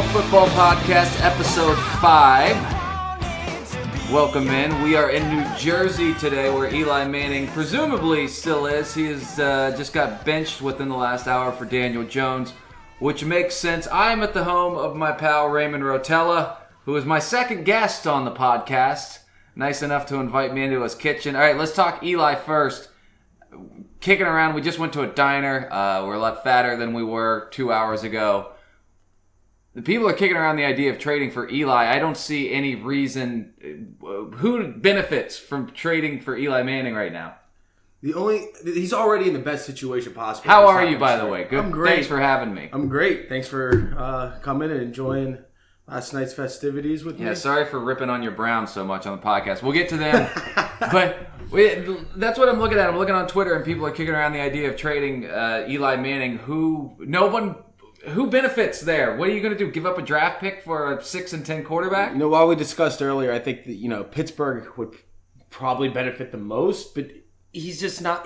Football Podcast, Episode 5. Welcome in. We are in New Jersey today where Eli Manning presumably still is. He has just got benched within the last hour for Daniel Jones, which makes sense. I am at the home of my pal Raymond Rotella, who is my second guest on the podcast. Nice enough to invite me into his kitchen. All right, let's talk Eli first. Kicking around, we just went to a diner. We're a lot fatter than we were 2 hours ago. The people are kicking around the idea of trading for Eli. I don't see any reason. Who benefits from trading for Eli Manning right now? He's already in the best situation possible. How are you, by the way? Good. I'm great. Thanks for having me. I'm great. Thanks for coming and enjoying last night's festivities with me. Yeah, sorry for ripping on your Browns so much on the podcast. We'll get to them. But that's what I'm looking at. I'm looking on Twitter, and people are kicking around the idea of trading Eli Manning, who benefits there? What are you going to do? Give up a draft pick for a 6 and 10 quarterback? You know, while we discussed earlier, I think that, Pittsburgh would probably benefit the most, but Eli's just not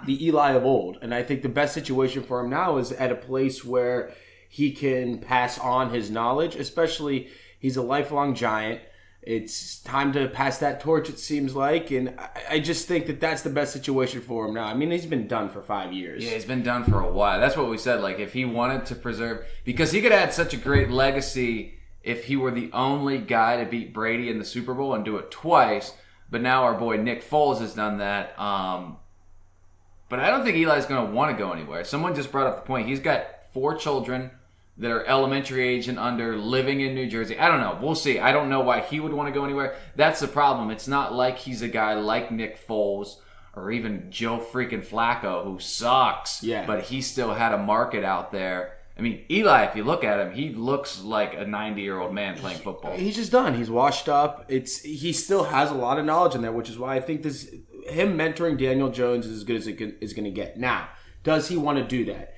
the Eli of old. And I think the best situation for him now is at a place where he can pass on his knowledge, especially he's a lifelong Giant. It's time to pass that torch, it seems like, and I just think that that's the best situation for him now. I mean, he's been done for 5 years. Yeah, he's been done for a while. That's what we said, like, if he wanted to preserve... Because he could add such a great legacy if he were the only guy to beat Brady in the Super Bowl and do it twice, but now our boy Nick Foles has done that. But I don't think Eli's going to want to go anywhere. Someone just brought up the point. He's got 4 children that are elementary age and under, living in New Jersey. I don't know. We'll see. I don't know why he would want to go anywhere. That's the problem. It's not like he's a guy like Nick Foles or even Joe freaking Flacco, who sucks. Yeah. But he still had a market out there. I mean, Eli, if you look at him, he looks like a 90-year-old man playing football. He's just done. He's washed up. He still has a lot of knowledge in there, which is why I think him mentoring Daniel Jones is as good as it is going to get. Now, does he want to do that?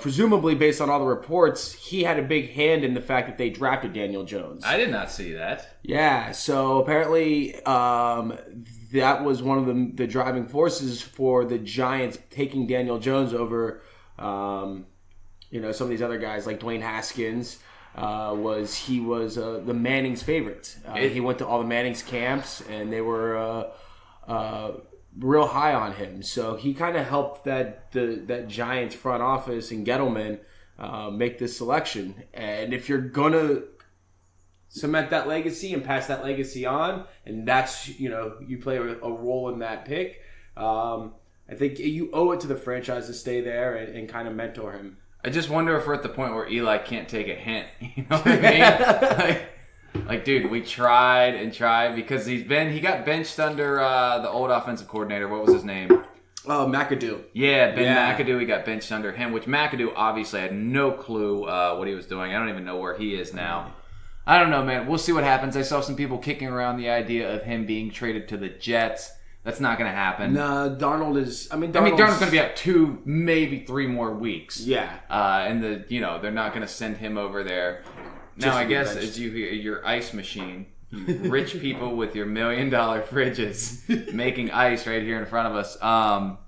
Presumably based on all the reports, he had a big hand in the fact that they drafted Daniel Jones. I did not see that. Yeah, so apparently that was one of the driving forces for the Giants taking Daniel Jones over, some of these other guys like Dwayne Haskins. He was the Manning's favorite. He went to all the Manning's camps, and they were real high on him, so he kind of helped that Giants front office and Gettleman make this selection. And if you're gonna cement that legacy and pass that legacy on, and that's you play a role in that pick, I think you owe it to the franchise to stay there and kind of mentor him. I just wonder if we're at the point where Eli can't take a hint. You know what I mean? Like, dude, we tried and tried because he got benched under the old offensive coordinator. What was his name? Oh, McAdoo. Yeah, McAdoo. He got benched under him, which McAdoo obviously had no clue what he was doing. I don't even know where he is now. I don't know, man. We'll see what happens. I saw some people kicking around the idea of him being traded to the Jets. That's not going to happen. No, Darnold's going to be out 2, maybe 3 more weeks. Yeah. And they're not going to send him over there. Now, I guess as you hear your ice machine, you rich people with your $1 million fridges making ice right here in front of us. All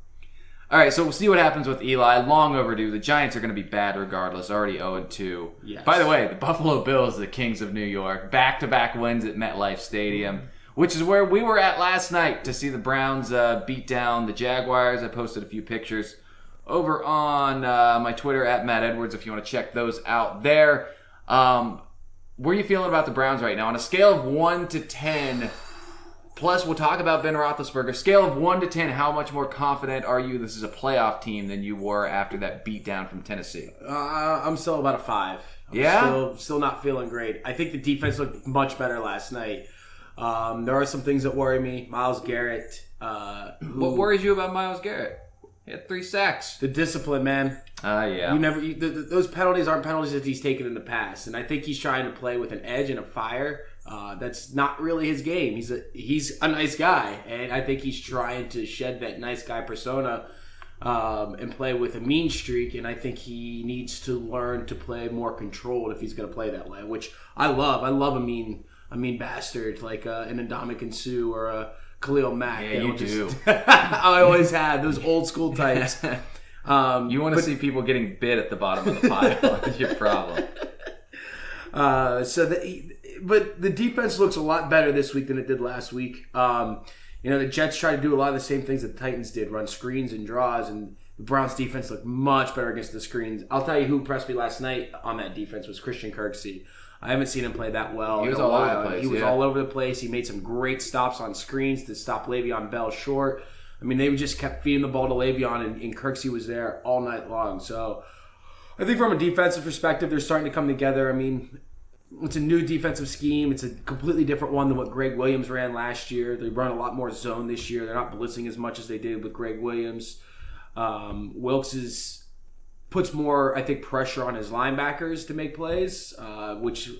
right, so we'll see what happens with Eli. Long overdue. The Giants are going to be bad regardless. Already 0-2. Yes. By the way, the Buffalo Bills, the kings of New York, back-to-back wins at MetLife Stadium, which is where we were at last night to see the Browns beat down the Jaguars. I posted a few pictures over on my Twitter at Matt Edwards if you want to check those out there. Where are you feeling about the Browns right now? On a scale of 1 to 10, plus we'll talk about Ben Roethlisberger. Scale of 1 to 10, how much more confident are you this is a playoff team than you were after that beatdown from Tennessee? I'm still about a 5. I'm still not feeling great. I think the defense looked much better last night. There are some things that worry me. Myles Garrett. What worries you about Myles Garrett? He had 3 sacks. The discipline, man. Yeah. Those penalties aren't penalties that he's taken in the past, and I think he's trying to play with an edge and a fire. That's not really his game. He's a nice guy, and I think he's trying to shed that nice guy persona and play with a mean streak. And I think he needs to learn to play more controlled if he's going to play that way, which I love. I love a mean bastard like an Ndamukong Suh or a Khalil Mack. Yeah, you do. I always had those old school types. You want to see people getting bit at the bottom of the pile. That's your problem. But the defense looks a lot better this week than it did last week. The Jets tried to do a lot of the same things that the Titans did, run screens and draws, and the Browns defense looked much better against the screens. I'll tell you who impressed me last night on that defense was Christian Kirksey. I haven't seen him play that well. He was all over the place. He was all over the place. He made some great stops on screens to stop Le'Veon Bell short. I mean, they just kept feeding the ball to Le'Veon, and Kirksey was there all night long. So I think from a defensive perspective, they're starting to come together. I mean, it's a new defensive scheme. It's a completely different one than what Greg Williams ran last year. They run a lot more zone this year. They're not blitzing as much as they did with Greg Williams. Wilkes puts more, I think, pressure on his linebackers to make plays, which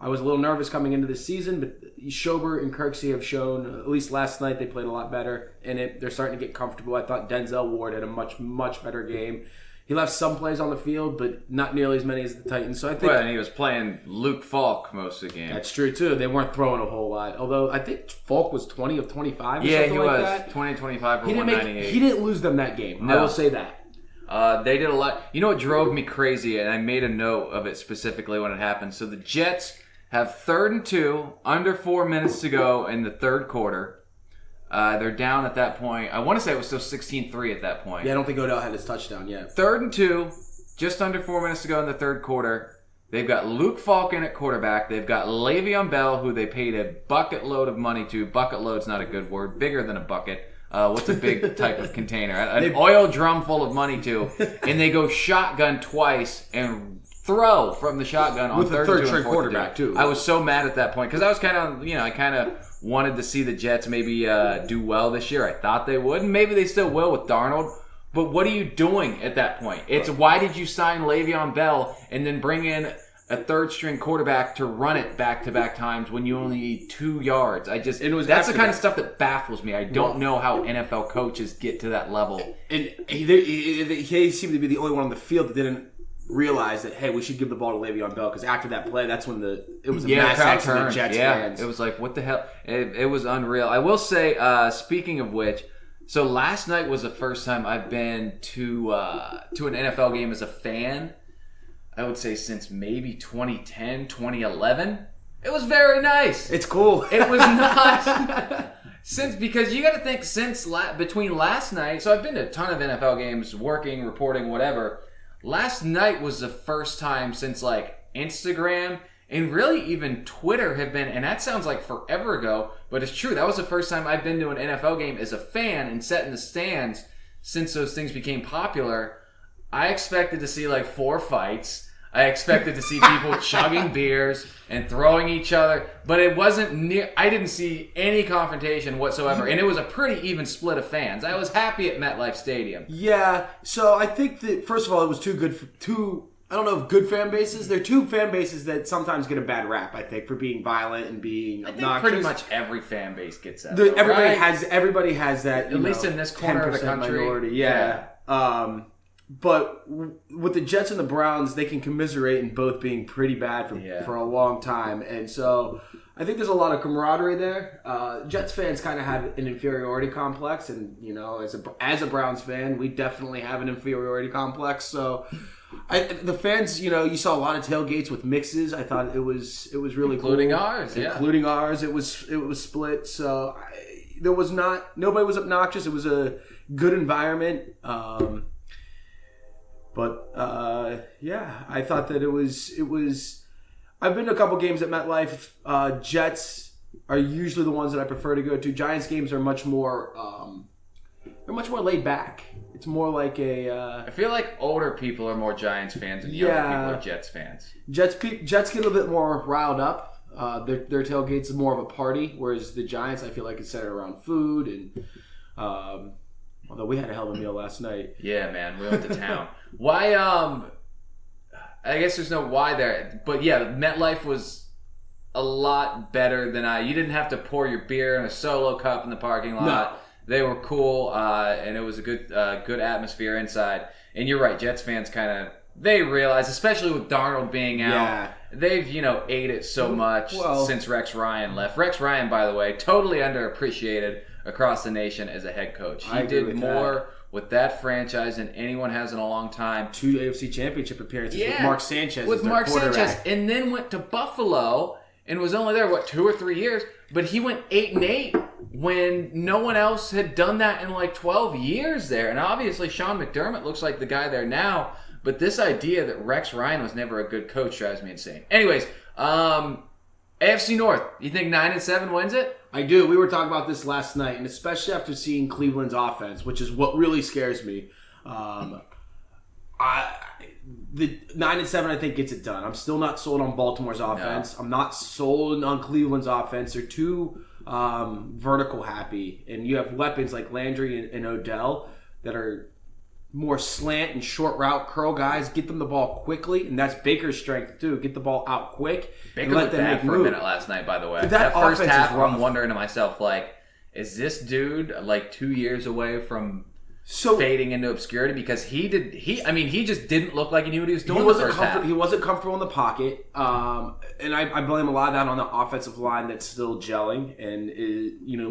I was a little nervous coming into the season, but Schobert and Kirksey have shown, at least last night, they played a lot better, and they're starting to get comfortable. I thought Denzel Ward had a much, much better game. He left some plays on the field, but not nearly as many as the Titans. So I think, and he was playing Luke Falk most of the game. That's true, too. They weren't throwing a whole lot. Although I think Falk was 20 of 25 or yeah, something like was. that. 20 25 for 198. He didn't lose them that game. No. I will say that. They did a lot. You know what drove me crazy, and I made a note of it specifically when it happened. So the Jets have 3rd and 2, under 4 minutes to go in the third quarter. They're down at that point. I want to say it was still 16-3 at that point. Yeah, I don't think Odell had his touchdown yet. 3rd and 2, just under 4 minutes to go in the third quarter. They've got Luke Falk in at quarterback. They've got Le'Veon Bell, who they paid a bucket load of money to. Bucket load's not a good word. Bigger than a bucket. What's a big type of container? An oil drum full of money to. And they go shotgun twice and throw from the shotgun on with the 3rd third and 2 string and 4th quarterback, too. I was so mad at that point because I was kind of, I kind of wanted to see the Jets maybe do well this year. I thought they would, and maybe they still will with Darnold. But what are you doing at that point? It's why did you sign Le'Veon Bell and then bring in a third-string quarterback to run it back-to-back times when you only need 2 yards? That's the kind of stuff that baffles me. I don't know how NFL coaches get to that level. And he seemed to be the only one on the field that didn't realize that, hey, we should give the ball to Le'Veon Bell, because after that play, that's when it was a mass accident of Jets fans. It was like, what the hell? It was unreal. I will say, speaking of which, so last night was the first time I've been to an NFL game as a fan, I would say since maybe 2010, 2011. It was very nice. It's cool. It was not... because you got to think, between last night, so I've been to a ton of NFL games, working, reporting, whatever. Last night was the first time since Instagram and really even Twitter have been, and that sounds like forever ago, but it's true. That was the first time I've been to an NFL game as a fan and sat in the stands since those things became popular. I expected to see 4 fights. I expected to see people chugging beers and throwing each other, but it wasn't near. I didn't see any confrontation whatsoever, and it was a pretty even split of fans. I was happy at MetLife Stadium. Yeah, so I think that, first of all, it was I don't know if good fan bases. They're 2 fan bases that sometimes get a bad rap, I think, for being violent and being obnoxious. I think pretty much every fan base gets that. Everybody has that. At least in this corner of the country. Minority. Yeah. But with the Jets and the Browns, they can commiserate in both being pretty bad for a long time. And so I think there's a lot of camaraderie there. Jets fans kind of have an inferiority complex. And, as a Browns fan, we definitely have an inferiority complex. So the fans, you saw a lot of tailgates with mixes. I thought it was really including cool. Ours, yeah. Including ours. It was split. So nobody was obnoxious. It was a good environment. I thought that it was. I've been to a couple games at MetLife. Jets are usually the ones that I prefer to go to. Giants games are much more. They're much more laid back. It's more like I feel like older people are more Giants fans and younger people are Jets fans. Jets get a little bit more riled up. Their tailgates is more of a party, whereas the Giants, I feel like, is centered around food and. Although we had a hell of a meal last night. Yeah, man, we went to town. Why? I guess there's no why there, but yeah, MetLife was a lot better than you didn't have to pour your beer in a solo cup in the parking lot. No. They were cool, and it was a good atmosphere inside. And you're right, Jets fans they realize, especially with Darnold being out, they've ate it so much since Rex Ryan left. Rex Ryan, by the way, totally underappreciated across the nation as a head coach. He did more with that franchise than anyone has in a long time. 2 AFC Championship appearances with Mark Sanchez as their quarterback. And then went to Buffalo and was only there, 2 or 3 years? But he went 8-8 when no one else had done that in 12 years there. And obviously Sean McDermott looks like the guy there now. But this idea that Rex Ryan was never a good coach drives me insane. Anyways, AFC North, you think 9-7 wins it? I do. We were talking about this last night, and especially after seeing Cleveland's offense, which is what really scares me. The 9-7, I think, gets it done. I'm still not sold on Baltimore's offense. No. I'm not sold on Cleveland's offense. They're too vertical happy, and you have weapons like Landry and Odell that are more slant and short route curl guys. Get them the ball quickly, and that's Baker's strength too. Get the ball out quick. Baker and let them make for a minute last night, by the way. That first half, I'm wondering to myself, is this dude 2 years away from fading into obscurity? Because he just didn't look like he knew what he was doing in the first half. He wasn't comfortable in the pocket, and I blame a lot of that on the offensive line that's still gelling. And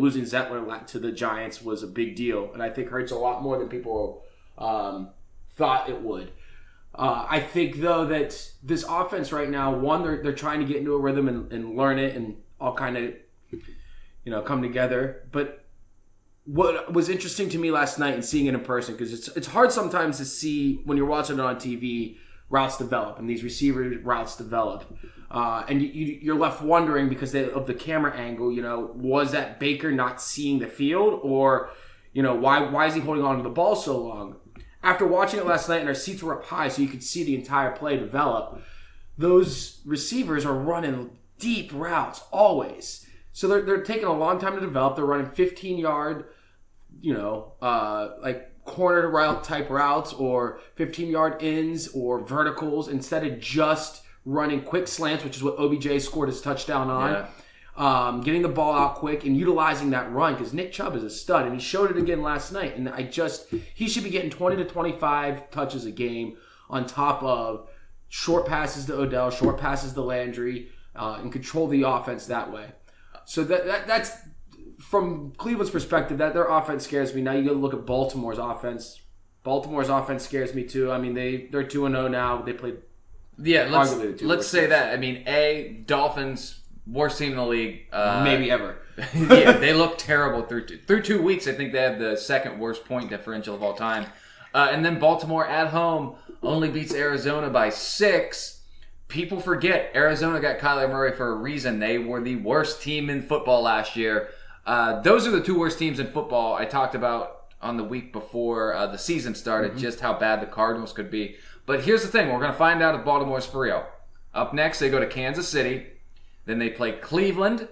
losing Zettler to the Giants was a big deal, and I think hurts a lot more than people thought it would. I think, though, that this offense right now, one, they're trying to get into a rhythm and learn it and all kind of, come together. But what was interesting to me last night and seeing it in person, because it's hard sometimes to see when you're watching it on TV, routes develop and these receiver routes develop. And you're left wondering because of the camera angle, was that Baker not seeing the field, or, why is he holding on to the ball so long? After watching it last night, and our seats were up high so you could see the entire play develop, those receivers are running deep routes always. So they're taking a long time to develop. They're running 15-yard, corner route type routes, or 15-yard ins or verticals, instead of just running quick slants, which is what OBJ scored his touchdown on. Yeah. Getting the ball out quick and utilizing that run, because Nick Chubb is a stud, and he showed it again last night. And he should be getting 20 to 25 touches a game on top of short passes to Odell, short passes to Landry, and control the offense that way. So that's from Cleveland's perspective. That their offense scares me. Now you got to look at Baltimore's offense. Baltimore's offense scares me too. I mean, they're 2-0 now. They played. Yeah, let's say that. I mean, Dolphins. Worst team in the league. Maybe ever. Yeah, they look terrible through 2 weeks. I think they have the second worst point differential of all time. And then Baltimore at home only beats Arizona by 6. People forget Arizona got Kyler Murray for a reason. They were the worst team in football last year. Those are the 2 worst teams in football. I talked about on the week before the season started just how bad the Cardinals could be. But here's the thing. We're going to find out if Baltimore's for real. Up next, they go to Kansas City. Then they play Cleveland,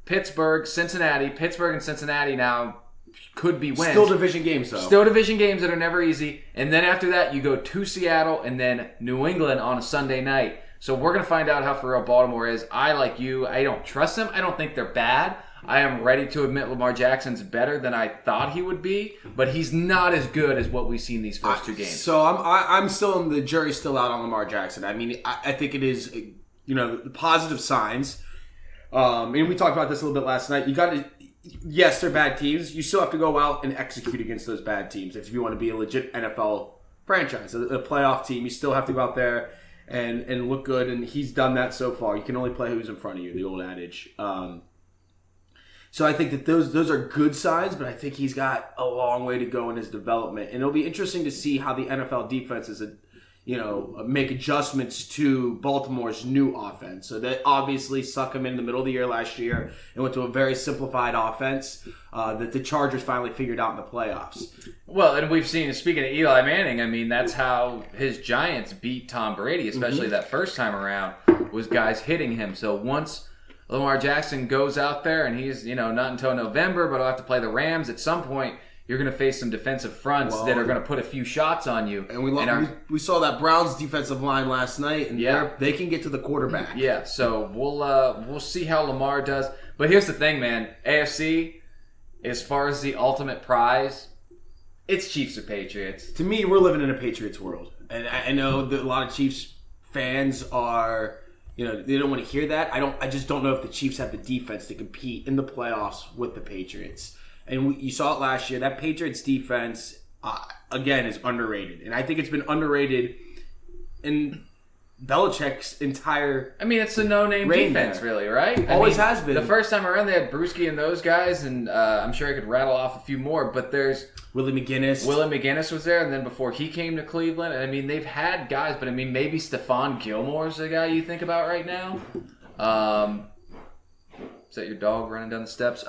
Pittsburgh, Cincinnati. Pittsburgh and Cincinnati now could be wins. Still division games, though. Still division games that are never easy. And then after that, you go to Seattle and then New England on a Sunday night. So we're going to find out how for real Baltimore is. I, like you, I don't trust them. I don't think they're bad. I am ready to admit Lamar Jackson's better than I thought he would be, but he's not as good as what we've seen these first 2 games. So I'm still in the jury's still out on Lamar Jackson. I mean, I think it is... the positive signs. And we talked about this a little bit last night. You got to, yes, they're bad teams. You still have to go out and execute against those bad teams if you want to be a legit NFL franchise, a playoff team. You still have to go out there and look good. And he's done that so far. You can only play who's in front of you, the old adage. So I think that those are good signs, but I think he's got a long way to go in his development. And it'll be interesting to see how the NFL defenses make adjustments to Baltimore's new offense. So they obviously suck him in the middle of the year last year and went to a very simplified offense that the Chargers finally figured out in the playoffs. Well, and we've seen, speaking of Eli Manning, I mean, that's how his Giants beat Tom Brady, especially that first time around, was guys hitting him. So once Lamar Jackson goes out there, and he's, not until November, but he'll have to play the Rams at some point, you're going to face some defensive fronts that are going to put a few shots on you. And we saw that Browns defensive line last night, and they can get to the quarterback. Yeah, so we'll see how Lamar does. But here's the thing, man. AFC, as far as the ultimate prize, it's Chiefs or Patriots. To me, we're living in a Patriots world. And I know that a lot of Chiefs fans are... they don't want to hear that. I just don't know if the Chiefs have the defense to compete in the playoffs with the Patriots. And you saw it last year. That Patriots defense, again, is underrated. And I think it's been underrated in Belichick's entire I mean, it's the no-name reign defense, there. really, right? Always has been. The first time around, they had Brewski and those guys, and I'm sure I could rattle off a few more, but there's... Willie McGinnis was there, and then before he came to Cleveland, I mean, they've had guys, but I mean, maybe Stephon Gilmore's the guy you think about right now. Is that your dog running down the steps?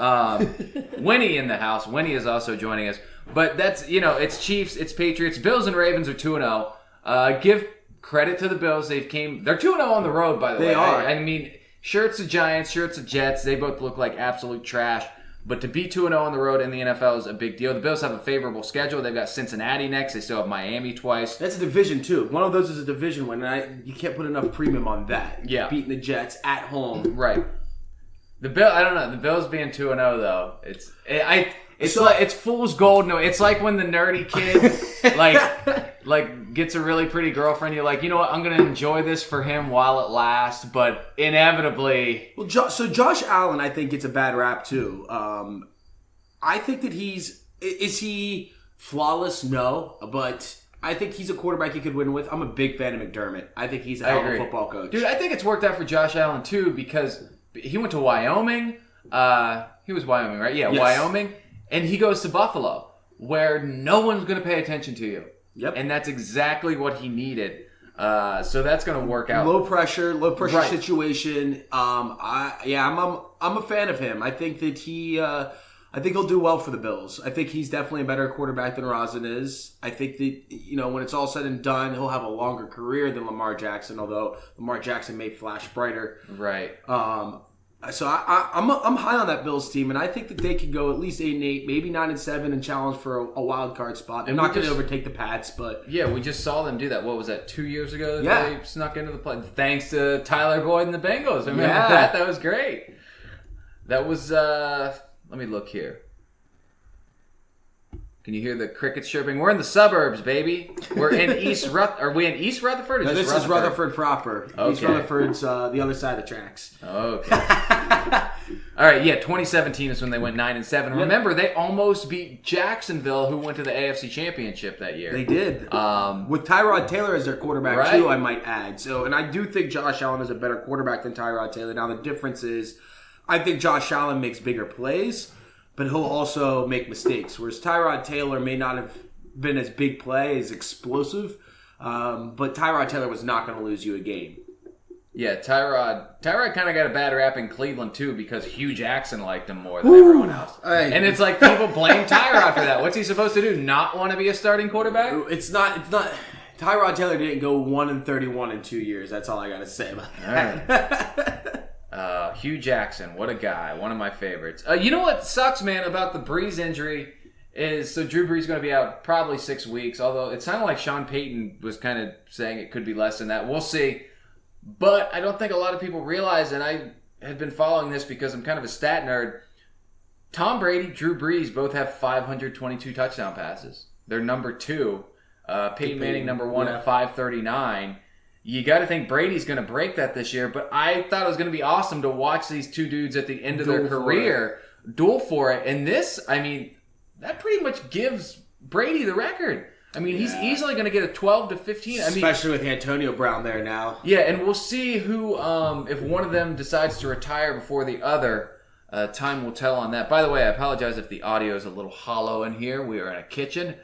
Winnie in the house. Winnie is also joining us. But that's, it's Chiefs, it's Patriots. Bills and Ravens are 2-0. Give credit to the Bills. They're 2-0 on the road, by the way. They are. I mean, sure it's the Giants, sure it's the Jets. They both look like absolute trash. But to be 2-0 on the road in the NFL is a big deal. The Bills have a favorable schedule. They've got Cincinnati next. They still have Miami twice. That's a division, too. One of those is a division win, and you can't put enough premium on that. Yeah. Beating the Jets at home. Right. I don't know. The Bills being 2-0 though, it's fool's gold. No, it's like when the nerdy kid like gets a really pretty girlfriend. You're like, you know what? I'm gonna enjoy this for him while it lasts, but inevitably. Well, so Josh Allen, I think, gets a bad rap too. I think that is he flawless? No, but I think he's a quarterback you could win with. I'm a big fan of McDermott. I think he's a hell of a football coach, dude. I think it's worked out for Josh Allen too because he went to Wyoming. He was Wyoming, right? Yeah, yes. Wyoming. And he goes to Buffalo, where no one's going to pay attention to you. Yep. And that's exactly what he needed. So that's going to work out. Low pressure right. situation. I'm a fan of him. I think that I think he'll do well for the Bills. I think he's definitely a better quarterback than Rosen is. I think that, when it's all said and done, he'll have a longer career than Lamar Jackson, although Lamar Jackson may flash brighter. Right. So I'm high on that Bills team, and I think that they could go at least 8-8, maybe 9-7, and challenge for a wild card spot. They're not going to overtake the Pats, but yeah, we just saw them do that. What was that? 2 years ago? Yeah, they snuck into the play thanks to Tyler Boyd and the Bengals. I remember that. That was great. That was. Let me look here. Can you hear the crickets chirping? We're in the suburbs, baby. We're in East Are we in East Rutherford? No, this is Rutherford proper. Okay. East Rutherford's the other side of the tracks. Okay. All right, 2017 is when they went 9-7. Remember, they almost beat Jacksonville, who went to the AFC Championship that year. They did. With Tyrod Taylor as their quarterback, too, I might add. So, and I do think Josh Allen is a better quarterback than Tyrod Taylor. Now, the difference is, I think Josh Allen makes bigger plays, but he'll also make mistakes. Whereas Tyrod Taylor may not have been as big play, as explosive, but Tyrod Taylor was not going to lose you a game. Yeah, Tyrod kind of got a bad rap in Cleveland, too, because Hugh Jackson liked him more than everyone else. And it's like people blame Tyrod for that. What's he supposed to do, not want to be a starting quarterback? It's not. Tyrod Taylor didn't go 1-31 in 2 years. That's all I got to say about that. Hugh Jackson, what a guy. One of my favorites. You know what sucks, man, about the Brees injury is, so Drew Brees is going to be out probably 6 weeks, although it sounded like Sean Payton was kind of saying it could be less than that. We'll see. But I don't think a lot of people realize, and I have been following this because I'm kind of a stat nerd, Tom Brady, Drew Brees both have 522 touchdown passes. They're number 2. Peyton Manning, number 1 at 539. You got to think Brady's going to break that this year, but I thought it was going to be awesome to watch these two dudes at the end of their career duel for it. And this, I mean, that pretty much gives Brady the record. I mean, he's easily going to get a 12 to 15. Especially with Antonio Brown there now. Yeah, and we'll see who, if one of them decides to retire before the other. Time will tell on that. By the way, I apologize if the audio is a little hollow in here. We are in a kitchen,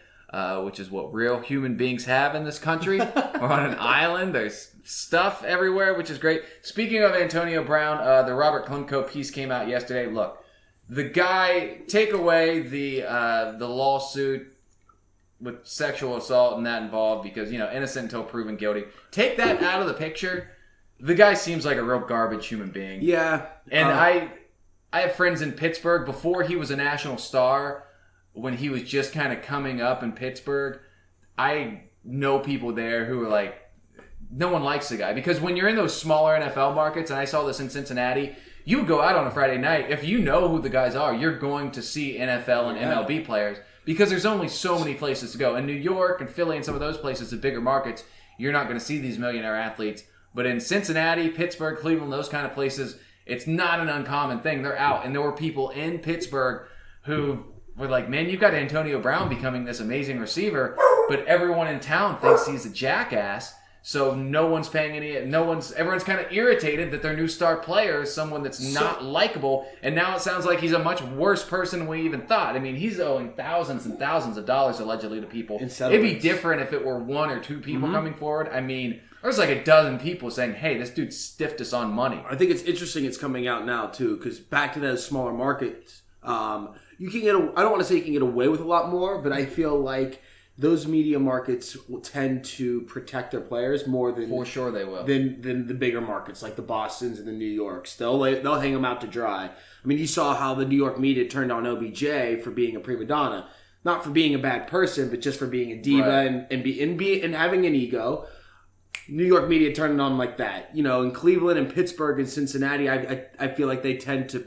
which is what real human beings have in this country. We're on an island. There's stuff everywhere, which is great. Speaking of Antonio Brown, the Robert Klemko piece came out yesterday. Look, the guy, take away the lawsuit with sexual assault and that involved because, innocent until proven guilty. Take that out of the picture. The guy seems like a real garbage human being. Yeah. And I have friends in Pittsburgh. Before he was a national star, when he was just kind of coming up in Pittsburgh, I know people there who are like, no one likes the guy. Because when you're in those smaller NFL markets, and I saw this in Cincinnati, you would go out on a Friday night. If you know who the guys are, you're going to see NFL and MLB players. Because there's only so many places to go. In New York and Philly and some of those places, the bigger markets, you're not going to see these millionaire athletes. But in Cincinnati, Pittsburgh, Cleveland, those kind of places, it's not an uncommon thing. They're out. And there were people in Pittsburgh who we're like, man, you've got Antonio Brown becoming this amazing receiver, but everyone in town thinks he's a jackass. So no one's paying everyone's kind of irritated that their new star player is someone that's not likable, and now it sounds like he's a much worse person than we even thought. I mean, he's owing thousands and thousands of dollars allegedly to people. It'd be different if it were one or two people coming forward. I mean, there's like a dozen people saying, hey, this dude stiffed us on money. I think it's interesting it's coming out now, too, because back to those smaller markets, you can get, I don't want to say you can get away with a lot more, but I feel like those media markets will tend to protect their players more than for sure they will than the bigger markets like the Bostons and the New Yorks. They'll hang them out to dry. I mean, you saw how the New York media turned on OBJ for being a prima donna, not for being a bad person, but just for being a diva and having an ego. New York media turned it on like that. You know, in Cleveland and Pittsburgh and Cincinnati, I feel like they tend to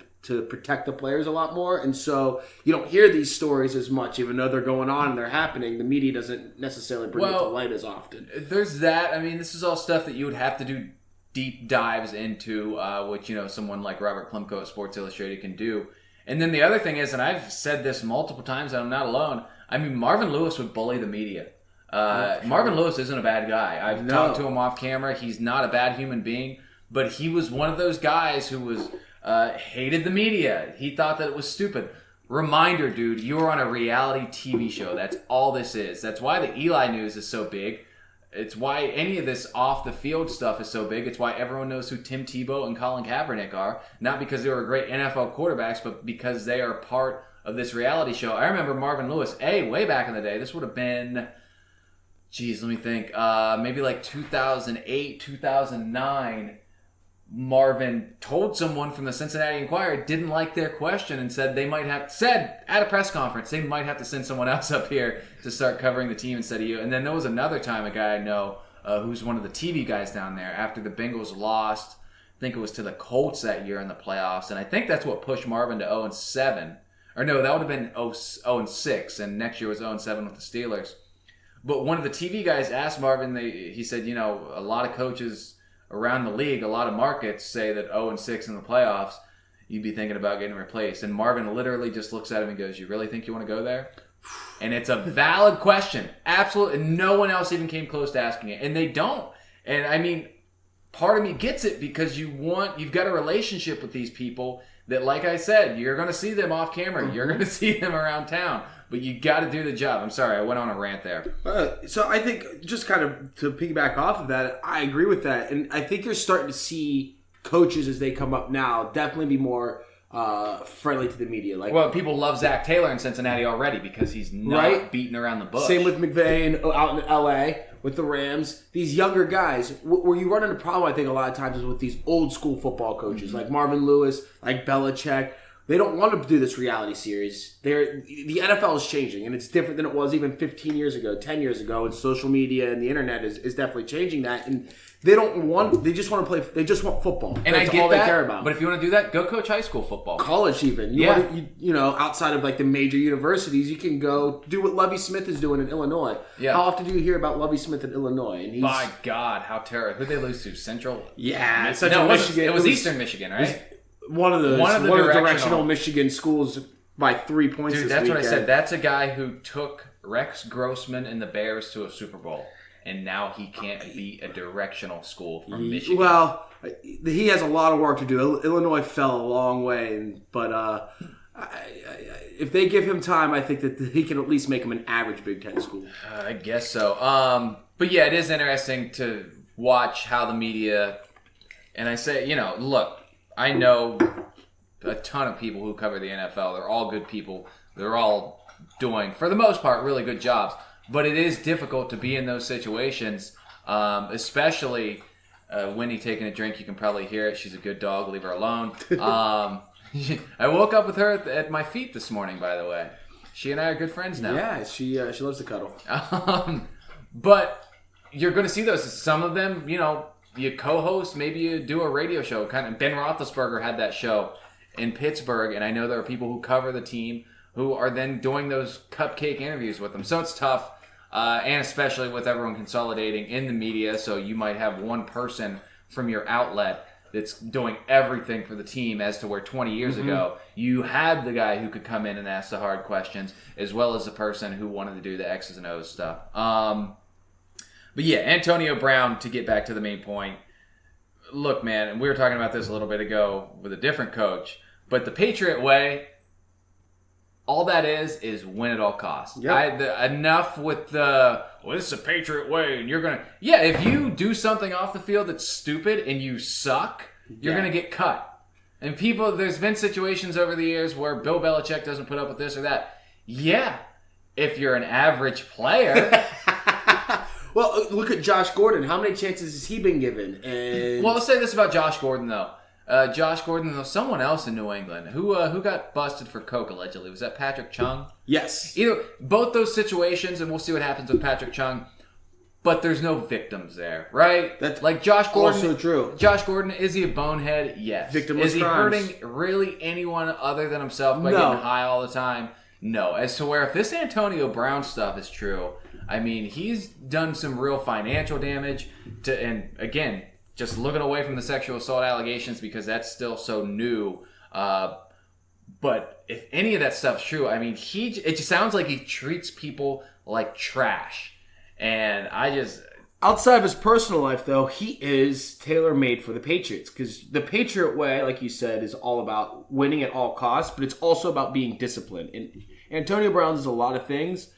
protect the players a lot more, and so you don't hear these stories as much, even though they're going on and they're happening. The media doesn't necessarily bring it to light as often. There's that. I mean, this is all stuff that you would have to do deep dives into, which, you know, someone like Robert Klemko at Sports Illustrated can do. And then the other thing is, and I've said this multiple times, and I'm not alone, I mean, Marvin Lewis would bully the media. Marvin Lewis isn't a bad guy. I've talked to him off camera. He's not a bad human being, but he was one of those guys who was hated the media. He thought that it was stupid. Reminder, dude, you are on a reality TV show. That's all this is. That's why the Eli news is so big. It's why any of this off-the-field stuff is so big. It's why everyone knows who Tim Tebow and Colin Kaepernick are. Not because they were great NFL quarterbacks, but because they are part of this reality show. I remember Marvin Lewis, way back in the day. This would have been, let me think, maybe like 2008, 2009. Marvin told someone from the Cincinnati Enquirer didn't like their question and said at a press conference they might have to send someone else up here to start covering the team instead of you. And then there was another time a guy I know who's one of the TV guys down there after the Bengals lost, I think it was to the Colts that year in the playoffs, and I think that's what pushed Marvin to 0-7. Or no, that would have been 0-6, and next year was 0-7 with the Steelers. But one of the TV guys asked Marvin, he said, you know, a lot of coaches around the league, a lot of markets say that 0-6 in the playoffs, you'd be thinking about getting replaced. And Marvin literally just looks at him and goes, you really think you want to go there? And it's a valid question. Absolutely. No one else even came close to asking it. And they don't. And I mean, part of me gets it because you've got a relationship with these people that, like I said, you're going to see them off camera. You're going to see them around town. But you got to do the job. I'm sorry, I went on a rant there. So I think, just kind of to piggyback off of that, I agree with that. And I think you're starting to see coaches as they come up now definitely be more friendly to the media. Well, people love Zach Taylor in Cincinnati already because he's not beating around the bush. Same with McVay out in L.A. with the Rams. These younger guys, where you run into a problem, I think, a lot of times is with these old school football coaches like Marvin Lewis, like Belichick. They don't want to do this reality series. The NFL is changing, and it's different than it was even 15 years ago, 10 years ago. And social media and the internet is definitely changing that. And they just want to play. They just want football. And that's all they care about. But if you want to do that, go coach high school football, college even. You know, outside of like the major universities, you can go do what Lovie Smith is doing in Illinois. Yeah. How often do you hear about Lovie Smith in Illinois? And by God, how terrible! Who'd they lose to? Central? Yeah, Michigan. It was Eastern Michigan, right? One of the directional Michigan schools by 3 points. Dude, that's what I said. That's a guy who took Rex Grossman and the Bears to a Super Bowl, and now he can't beat a directional school from Michigan. Well, he has a lot of work to do. Illinois fell a long way, but if they give him time, I think that he can at least make him an average Big Ten school. I guess so. But yeah, it is interesting to watch how the media, and I say, you know, look, I know a ton of people who cover the NFL. They're all good people. They're all doing, for the most part, really good jobs. But it is difficult to be in those situations, especially Winnie taking a drink. You can probably hear it. She's a good dog. Leave her alone. I woke up with her at my feet this morning, by the way. She and I are good friends now. Yeah, she loves to cuddle. But you're going to see those. Some of them, you know, you co-host, maybe you do a radio show. Kind of Ben Roethlisberger had that show in Pittsburgh, and I know there are people who cover the team who are then doing those cupcake interviews with them. So it's tough, and especially with everyone consolidating in the media, so you might have one person from your outlet that's doing everything for the team, as to where 20 years ago, you had the guy who could come in and ask the hard questions, as well as the person who wanted to do the X's and O's stuff. But yeah, Antonio Brown, to get back to the main point, look, man, and we were talking about this a little bit ago with a different coach, but the Patriot way, all that is win at all costs. Yep. Enough with the, well, this is a Patriot way, and you're going to... Yeah, if you do something off the field that's stupid and you suck, you're going to get cut. And there's been situations over the years where Bill Belichick doesn't put up with this or that. Yeah, if you're an average player... Well, look at Josh Gordon. How many chances has he been given? And Well, I'll say this about Josh Gordon, though. Someone else in New England who got busted for coke allegedly. Was that Patrick Chung? Yes. Both those situations, and we'll see what happens with Patrick Chung. But there's no victims there, right? That's like Josh Gordon. Also true. Josh Gordon, is he a bonehead? Yes. Victimless Is he crimes. hurting really anyone other than himself by No. getting high all the time? No. As to where if this Antonio Brown stuff is true, I mean, he's done some real financial damage and again, just looking away from the sexual assault allegations because that's still so new. But if any of that stuff's true, I mean, it just sounds like he treats people like trash. And outside of his personal life, though, he is tailor-made for the Patriots. Because the Patriot way, like you said, is all about winning at all costs, but it's also about being disciplined. And Antonio Brown does a lot of things.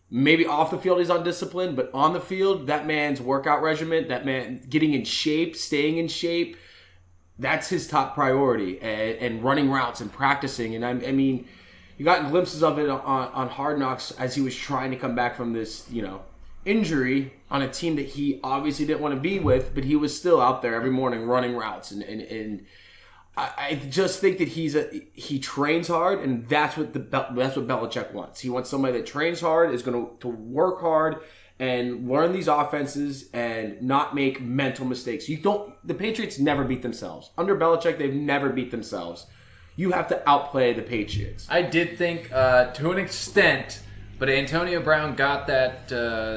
Maybe off the field he's undisciplined, but on the field, that man's workout regimen, that man getting in shape, staying in shape, that's his top priority. And running routes and practicing. And I mean, you got glimpses of it on Hard Knocks as he was trying to come back from this, injury on a team that he obviously didn't want to be with, but he was still out there every morning running routes. And I just think that he trains hard, and that's what Belichick wants. He wants somebody that trains hard, is going to work hard, and learn these offenses and not make mental mistakes. The Patriots never beat themselves. Under Belichick, they've never beat themselves. You have to outplay the Patriots. I did think, to an extent, but Antonio Brown got that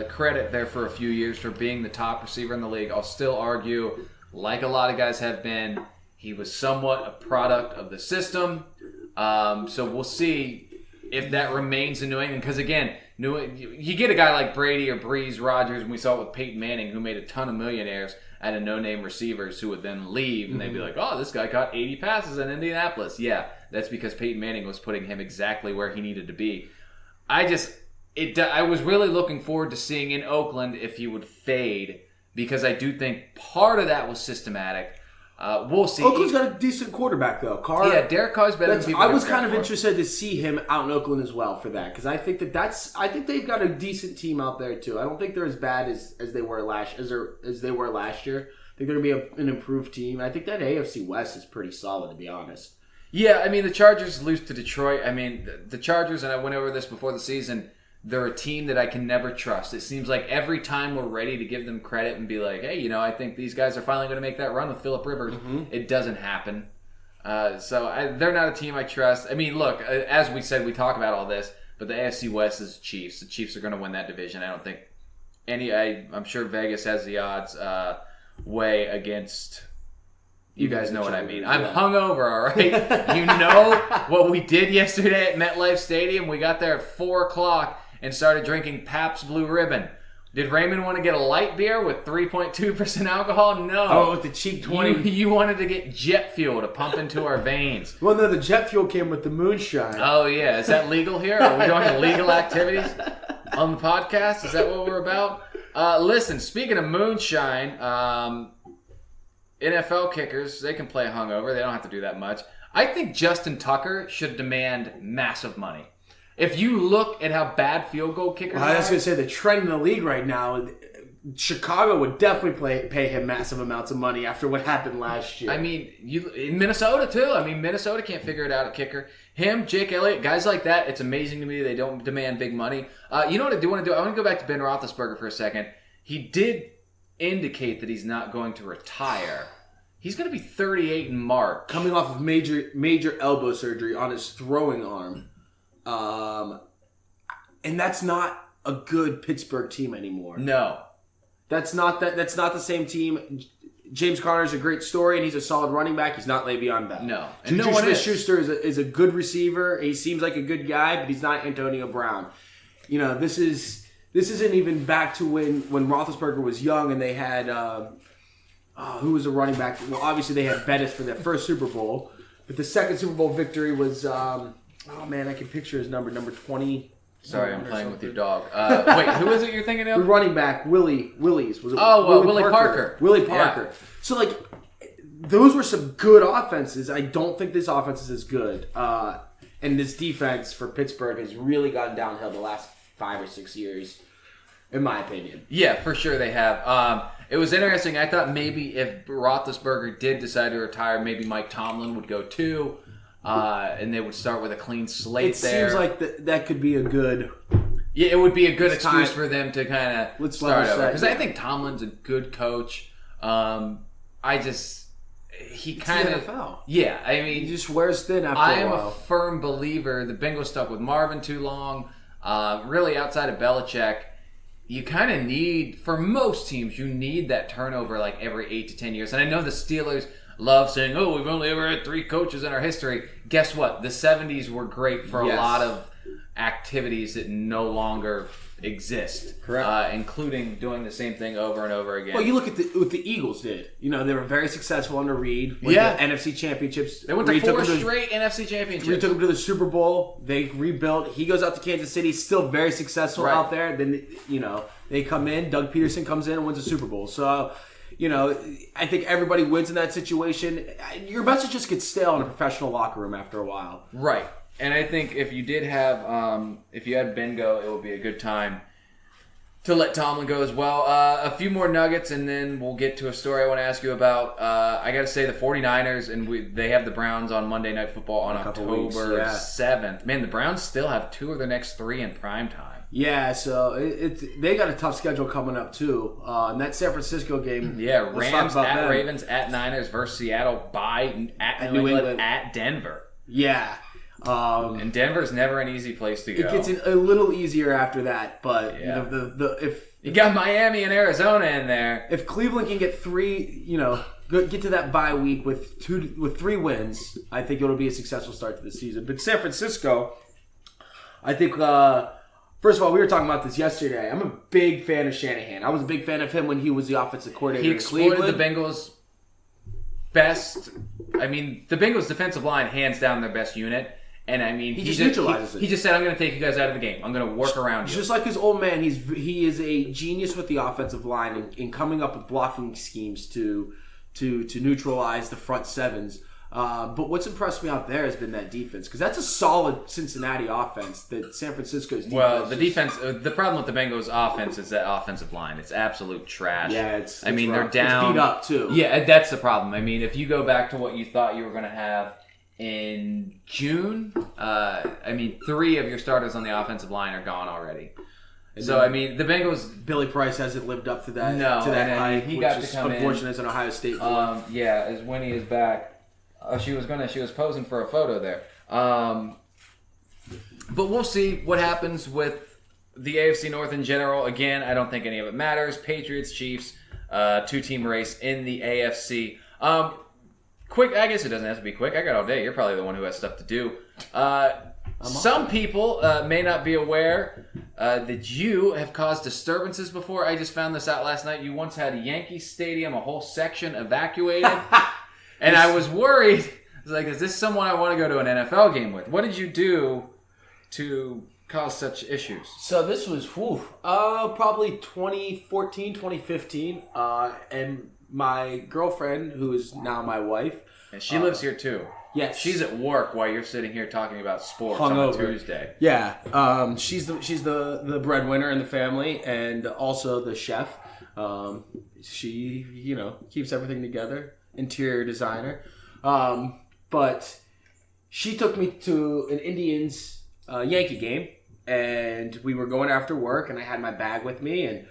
credit there for a few years for being the top receiver in the league. I'll still argue, like a lot of guys have been, he was somewhat a product of the system. So we'll see if that remains in New England. Because again, you get a guy like Brady or Breeze, Rodgers, and we saw it with Peyton Manning, who made a ton of millionaires out of no-name receivers who would then leave, and they'd be like, oh, this guy caught 80 passes in Indianapolis. Yeah, that's because Peyton Manning was putting him exactly where he needed to be. I was really looking forward to seeing in Oakland if he would fade, because I do think part of that was systematic. We'll see. Oakland's got a decent quarterback, though. Carr. Yeah, Derek Carr's better than people. I was kind of interested to see him out in Oakland as well for that, because I think they've got a decent team out there too. I don't think they're as bad as they were last year. I think they're going to be an improved team. I think that AFC West is pretty solid, to be honest. Yeah, I mean, the Chargers lose to Detroit. I mean, the Chargers, and I went over this before the season, they're a team that I can never trust. It seems like every time we're ready to give them credit and be like, hey, I think these guys are finally going to make that run with Phillip Rivers, it doesn't happen. They're not a team I trust. I mean, look, as we said, we talk about all this, but the AFC West is Chiefs. The Chiefs are going to win that division. I don't think I'm sure Vegas has the odds way against... You guys know what I mean. I'm hungover, all right? You know what we did yesterday at MetLife Stadium? We got there at 4 o'clock and started drinking Pabst Blue Ribbon. Did Raymond want to get a light beer with 3.2% alcohol? No. Oh, with the cheap 20. You wanted to get jet fuel to pump into our veins. Well, no, the jet fuel came with the moonshine. Oh, yeah. Is that legal here? Are we doing illegal activities on the podcast? Is that what we're about? Listen, speaking of moonshine... NFL kickers, they can play hungover. They don't have to do that much. I think Justin Tucker should demand massive money. If you look at how bad field goal kickers are... I was going to say, the trend in the league right now, Chicago would definitely pay him massive amounts of money after what happened last year. I mean, in Minnesota, too. I mean, Minnesota can't figure it out at kicker. Him, Jake Elliott, guys like that, it's amazing to me they don't demand big money. You know what I do want to do? I want to go back to Ben Roethlisberger for a second. He did indicate that he's not going to retire. He's going to be 38 in March. Coming off of major elbow surgery on his throwing arm. And that's not a good Pittsburgh team anymore. No. That's not the same team. James Conner's a great story, and he's a solid running back. He's not Le'Veon Bell. No. And no Juju one is. Smith-Schuster is a good receiver. He seems like a good guy, but he's not Antonio Brown. This isn't even back to when Roethlisberger was young and they had who was a running back? Well, obviously they had Bettis for their first Super Bowl, but the second Super Bowl victory was I can picture his number 20. Sorry, I'm playing with your dog. Wait, who is it you're thinking The of? running back, Willie. Was it? Willie Parker. Willie Parker. Yeah. So, those were some good offenses. I don't think this offense is as good. And this defense for Pittsburgh has really gone downhill the last 5 or 6 years, in my opinion. Yeah, for sure they have. It was interesting. I thought maybe if Roethlisberger did decide to retire, maybe Mike Tomlin would go too. And they would start with a clean slate there. It seems like that could be a good... Yeah, it would be a good excuse for them to kind of start over. Because I think Tomlin's a good coach. He kind of... NFL. Yeah, I mean... He just wears thin after a while. I am a firm believer. The Bengals stuck with Marvin too long. Really, outside of Belichick, you kind of need... For most teams, you need that turnover like every 8 to 10 years. And I know the Steelers... love saying, oh, we've only ever had 3 coaches in our history. Guess what? The 70s were great for a lot of activities that no longer exist. Correct. Including doing the same thing over and over again. Well, you look at what the Eagles did. They were very successful under Reed. The NFC Championships. They went to 4 straight NFC Championships. Reed took them to the Super Bowl. They rebuilt. He goes out to Kansas City. Still very successful out there. Then, they come in. Doug Peterson comes in and wins a Super Bowl. So... I think everybody wins in that situation. Your message just gets stale in a professional locker room after a while. Right. And I think if you did have, if you had Ben go, it would be a good time to let Tomlin go as well. A few more nuggets, and then we'll get to a story I want to ask you about. I got to say the 49ers, and they have the Browns on Monday Night Football on October 7th. Man, the Browns still have 2 of their next 3 in prime time. Yeah, so they got a tough schedule coming up too. And that San Francisco game. Yeah, Rams at Ravens at Niners versus Seattle at New England at Denver. Yeah. And Denver's never an easy place to go. It gets a little easier after that, but if you got Miami and Arizona in there, if Cleveland can get 3, get to that bye week with 3 wins, I think it'll be a successful start to the season. But San Francisco, I think. First of all, we were talking about this yesterday. I'm a big fan of Shanahan. I was a big fan of him when he was the offensive coordinator he in exploited Cleveland. The Bengals' best. I mean, the Bengals' defensive line, hands down, their best unit. And I mean, he just neutralizes it. He just said, "I'm going to take you guys out of the game. I'm going to work around you." Just like his old man, he is a genius with the offensive line in coming up with blocking schemes to neutralize the front sevens. But what's impressed me out there has been that defense, because that's a solid Cincinnati offense that San Francisco's defense. Well, the defense. The problem with the Bengals' offense is that offensive line. It's absolute trash. Yeah, it's I mean, rough. they're down. It's beat up too. Yeah, that's the problem. I mean, if you go back to what you thought you were going to have in June, 3 of your starters on the offensive line are gone already. So, I mean, the Bengals... Billy Price hasn't lived up to that. No, to that hype, he which got is to come unfortunate as an Ohio State boy. Yeah, as Winnie is back. She was posing for a photo there. But we'll see what happens with the AFC North in general. Again, I don't think any of it matters. Patriots, Chiefs, 2-team race in the AFC. Quick, I guess it doesn't have to be quick. I got all day. You're probably the one who has stuff to do. Some people may not be aware that you have caused disturbances before. I just found this out last night. You once had Yankee Stadium, a whole section evacuated. And I was worried. I was like, is this someone I want to go to an NFL game with? What did you do to cause such issues? So this was, probably 2014, 2015. And my girlfriend, who is now my wife. And she lives here too. Yes. She's at work while you're sitting here talking about sports Hungover. on a Tuesday. Yeah. She's the breadwinner in the family and also the chef. She, keeps everything together. Interior designer. But she took me to an Indians Yankee game, and we were going after work, and I had my bag with me, and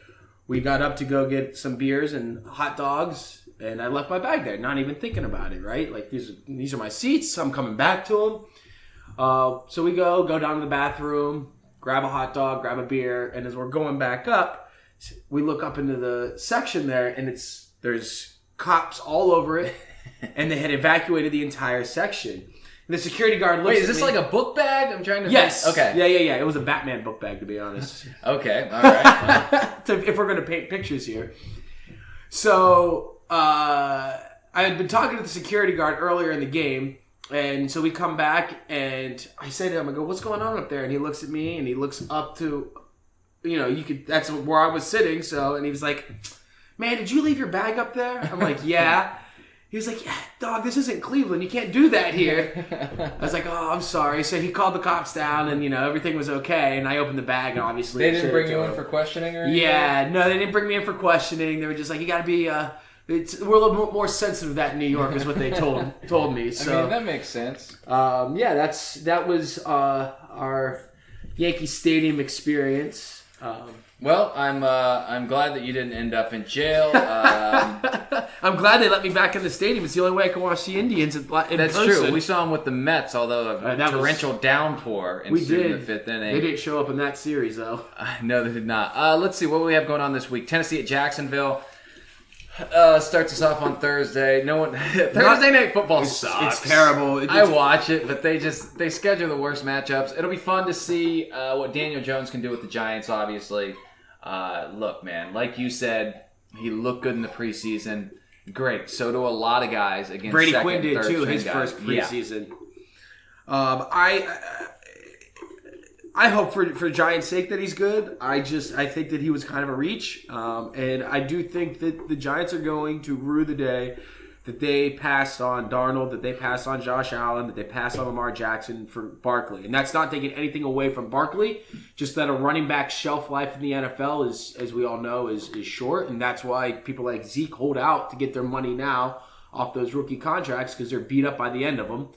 we got up to go get some beers and hot dogs, and I left my bag there, not even thinking about it, right? Like, these are my seats, I'm coming back to them. So we go down to the bathroom, grab a hot dog, grab a beer, and as we're going back up, we look up into the section there, and there's cops all over it, and they had evacuated the entire section. And the security guard looks Wait, is this like a book bag? I'm trying to Yes. think. Okay. Yeah. It was a Batman book bag, to be honest. Okay, all right. If we're going to paint pictures here. So, I had been talking to the security guard earlier in the game, and so we come back, and I say to him, I go, what's going on up there? And he looks at me, and he looks up to, that's where I was sitting, and he was like, man, did you leave your bag up there? I'm like, yeah. He was like, yeah, dog, this isn't Cleveland. You can't do that here. I was like, oh, I'm sorry. So he called the cops down, and, everything was okay. And I opened the bag, and obviously... They didn't bring you in for questioning or anything? Yeah, no, they didn't bring me in for questioning. They were just like, you got to be... we're a little more sensitive to that in New York, is what they told me. So, I mean, that makes sense. That was our Yankee Stadium experience. Well, I'm glad that you didn't end up in jail. I'm glad they let me back in the stadium. It's the only way I can watch the Indians in That's person. true. We saw them with the Mets, although a torrential downpour ensued in the fifth inning. They didn't show up in that series, though. No, they did not. Let's see what do we have going on this week. Tennessee at Jacksonville. Starts us off on Thursday. Thursday night football sucks. It's terrible. I watch it, but they schedule the worst matchups. It'll be fun to see what Daniel Jones can do with the Giants, obviously. Look, man, like you said, he looked good in the preseason. Great. So do a lot of guys against Brady second, Quinn did third too, string his guys. first preseason. Yeah. I hope for Giants' sake that he's good. I think that he was kind of a reach, and I do think that the Giants are going to rue the day that they passed on Darnold, that they passed on Josh Allen, that they passed on Lamar Jackson for Barkley. And that's not taking anything away from Barkley, just that a running back shelf life in the NFL is, as we all know, is short, and that's why people like Zeke hold out to get their money now off those rookie contracts because they're beat up by the end of them.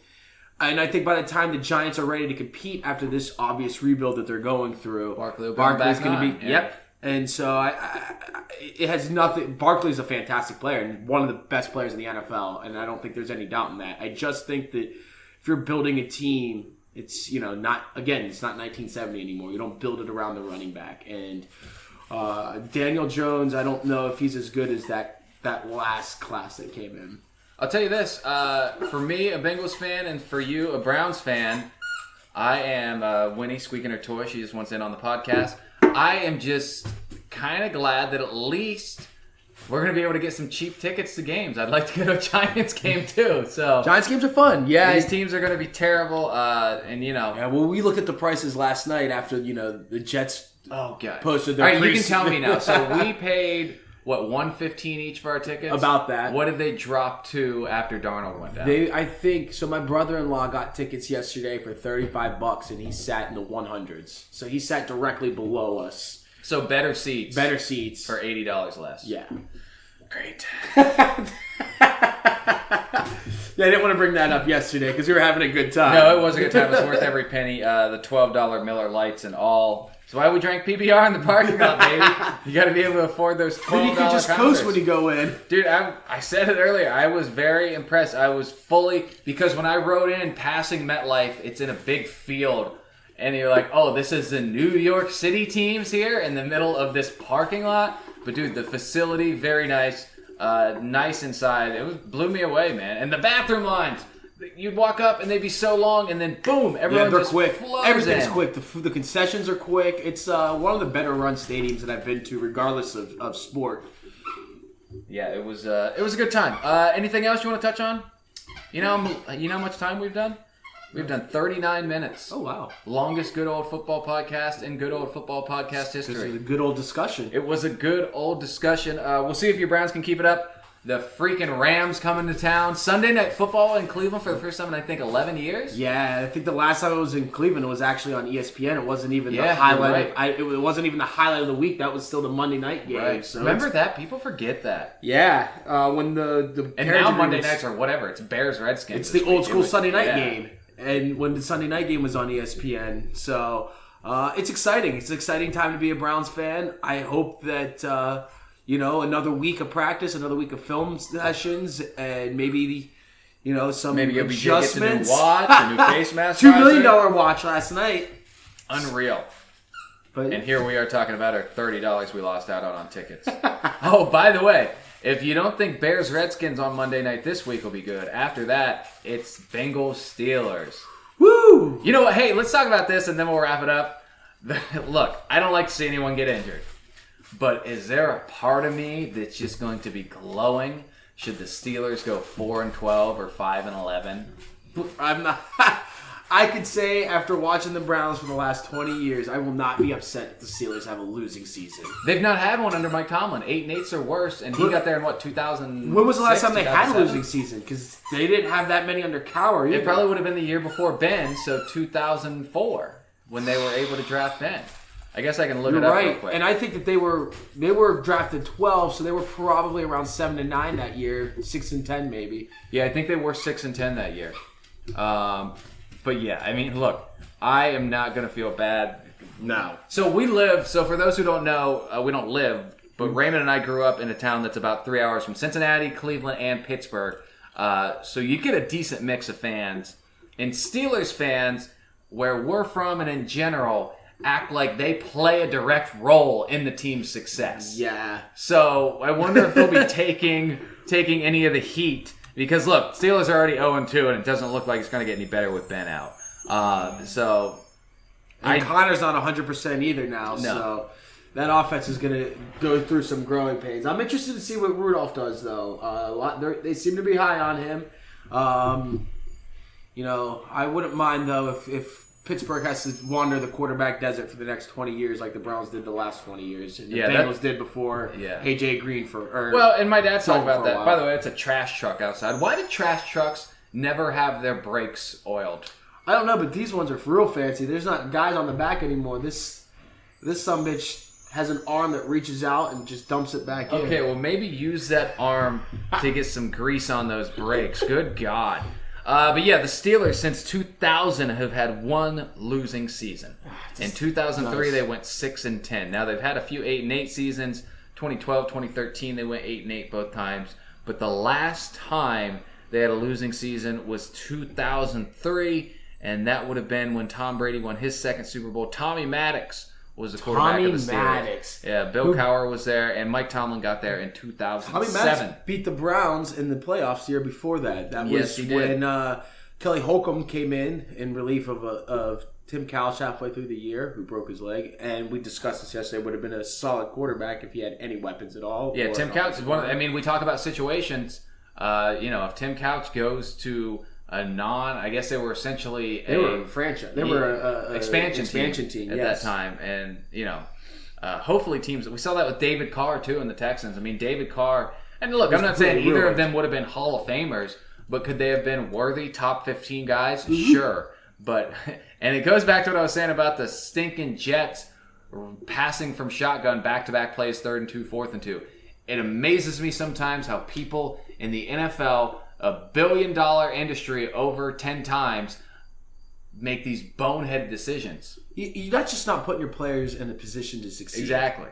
And I think by the time the Giants are ready to compete after this obvious rebuild that they're going through, Barkley's going to be yep. And so it has nothing. Barkley's a fantastic player and one of the best players in the NFL, and I don't think there's any doubt in that. I just think that if you're building a team, it's not 1970 anymore. You don't build it around the running back. And Daniel Jones, I don't know if he's as good as that last class that came in. I'll tell you this, for me, a Bengals fan, and for you, a Browns fan, I am Winnie squeaking her toy. She just wants in on the podcast. I am just kind of glad that at least we're going to be able to get some cheap tickets to games. I'd like to go to a Giants game too. So Giants games are fun. Yeah, these teams are going to be terrible, and Yeah, well, we looked at the prices last night after the Jets. Oh god. Posted their. All right, you can tell me now. So we paid. What, $115 each for our tickets? About that. What did they drop to after Darnold went down? I think so. My brother-in-law got tickets yesterday for $35, and he sat in the 100s. So he sat directly below us. So better seats. Better seats for $80 less. Yeah. Great. Yeah, I didn't want to bring that up yesterday because we were having a good time. No, it was a good time. It was worth every penny. The $12 Miller Lights and all. So why we drank PBR in the parking lot, baby? You got to be able to afford those $12 Then you can just counters. coast when you go in. Dude, I said it earlier. I was very impressed. I was fully... Because when I rode in, passing MetLife, it's in a big field. And you're like, oh, this is the New York City teams here in the middle of this parking lot? But dude, the facility, very nice. Nice inside. It blew me away, man. And the bathroom lines... You'd walk up and they'd be so long, and then boom, everyone they're just quick. flows Everything's in. quick. The concessions are quick. It's one of the better run stadiums that I've been to, regardless of sport. Yeah, it was a good time. Anything else you want to touch on? You know how much time we've done? We've done 39 minutes. Oh wow! Longest good old football podcast in good old football podcast history. This is a good old discussion. It was a good old discussion. We'll see if your Browns can keep it up. The freaking Rams coming to town. Sunday Night Football in Cleveland for the first time in, I think, 11 years? Yeah, I think the last time I was in Cleveland, it was actually on ESPN. It wasn't even the Right. highlight. It wasn't even the highlight of the week. That was still the Monday night game. Right. So remember that? People forget that. Yeah. When the and now Monday nights are whatever. It's Bears-Redskins. It's the old school Sunday night game. And when the Sunday night game was on ESPN. So it's exciting. It's an exciting time to be a Browns fan. I hope that... another week of practice, another week of film sessions, and maybe, some maybe adjustments. Get a new watch, a new face mask. $2 million watch last night. Unreal. But and here we are talking about our $30 we lost out on tickets. Oh, by the way, If you don't think Bears-Redskins on Monday night this week will be good, after that, it's Bengals-Steelers. Woo! You know what? Hey, let's talk about this and then we'll wrap it up. Look, I don't like to see anyone get injured. But is there a part of me that's just going to be glowing should the Steelers go 4-12 or 5-11? I'm not. I could say after watching the Browns for the last 20 years, I will not be upset if the Steelers have a losing season. They've not had one under Mike Tomlin. 8-8 or worse, and he got there in 2000. When was the last time they had a losing season? Because they didn't have that many under Cowher either. It probably would have been the year before Ben, so 2004, when they were able to draft Ben. I guess I can look it up real quick. And I think that they were drafted 12, so they were probably around 7-9 that year, 6-10 maybe. Yeah, I think they were 6-10 that year. But yeah, I mean, look, I am not going to feel bad. No. So for those who don't know, we don't live, but Raymond and I grew up in a town that's about 3 hours from Cincinnati, Cleveland, and Pittsburgh. So you get a decent mix of fans. And Steelers fans, where we're from and in general, act like they play a direct role in the team's success. Yeah. So I wonder if they'll be taking any of the heat. Because, look, Steelers are already 0-2, and it doesn't look like it's going to get any better with Ben out. Connor's not 100% either now, so that offense is going to go through some growing pains. I'm interested to see what Rudolph does, though. They seem to be high on him. I wouldn't mind, though, if Pittsburgh has to wander the quarterback desert for the next 20 years like the Browns did the last 20 years. And the Bengals did before A.J. Green and my dad talked about that. By the way, it's a trash truck outside. Why do trash trucks never have their brakes oiled? I don't know, but these ones are real fancy. There's not guys on the back anymore. This sumbitch has an arm that reaches out and just dumps it back in. Okay, well, maybe use that arm to get some grease on those brakes. Good God. But yeah, the Steelers since 2000 have had one losing season. In 2003, they went 6-10. Now they've had a few 8-8 seasons. 2012, 2013, they went 8-8 both times. But the last time they had a losing season was 2003, and that would have been when Tom Brady won his second Super Bowl. Tommy Maddox was the quarterback of the Steelers. Maddox. Yeah, Bill Cowher was there, and Mike Tomlin got there in 2007. Tommy Maddox beat the Browns in the playoffs the year before that. That was he did. When Kelly Holcomb came in relief of Tim Couch halfway through the year, who broke his leg. And we discussed this yesterday. Would have been a solid quarterback if he had any weapons at all. Yeah, Tim Couch is one of we talk about situations. If Tim Couch goes to I guess they were essentially a franchise. They were an expansion team at that time, and hopefully teams. We saw that with David Carr too in the Texans. I mean, David Carr, and look, I'm not saying either of them would have been Hall of Famers, but could they have been worthy top 15 guys? Mm-hmm. Sure, but and it goes back to what I was saying about the stinking Jets passing from shotgun back-to-back plays, 3rd and 2, 4th and 2. It amazes me sometimes how people in the NFL, a billion-dollar industry over 10 times, make these boneheaded decisions. That's just not putting your players in a position to succeed. Exactly.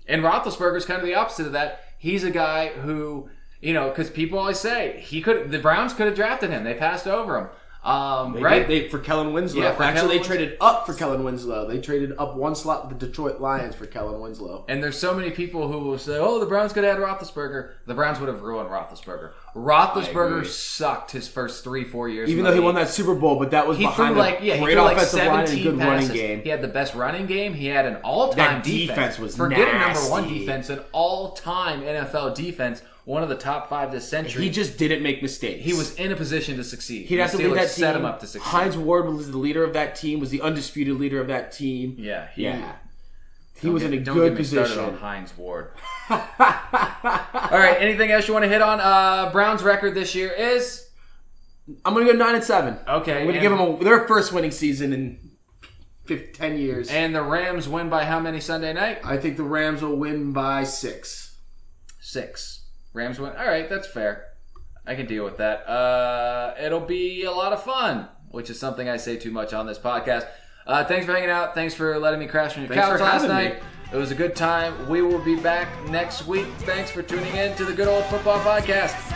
And Roethlisberger's kind of the opposite of that. He's a guy who, because people always say the Browns could have drafted him. They passed over him. They for Kellen Winslow. Yeah, Actually, they traded up for Kellen Winslow. They traded up one slot with the Detroit Lions for Kellen Winslow. And there's so many people who will say, "Oh, the Browns could have had Roethlisberger." The Browns would have ruined Roethlisberger. Roethlisberger sucked his first 3-4 years. Even though he won that Super Bowl, but that was behind a great offensive line and a good running game. He had the best running game. He had an all-time defense. Forget a number one defense, an all-time NFL defense. One of the top 5 this century. He just didn't make mistakes. He was in a position to succeed. He'd have to lead that team. Set him up to succeed. Hines Ward was the leader of that team. Was the undisputed leader of that team. Yeah. He was in a good position. Don't get me started on Hines Ward. All right. Anything else you want to hit on? Browns' record this year is. I'm going to go 9-7. Okay. I'm going to give them their first winning season in 10 years. And the Rams win by how many Sunday night? I think the Rams will win by 6. 6. Rams win. All right, that's fair. I can deal with that. It'll be a lot of fun, which is something I say too much on this podcast. Thanks for hanging out. Thanks for letting me crash on your couch last night. It was a good time. We will be back next week. Thanks for tuning in to the Good Old Football Podcast.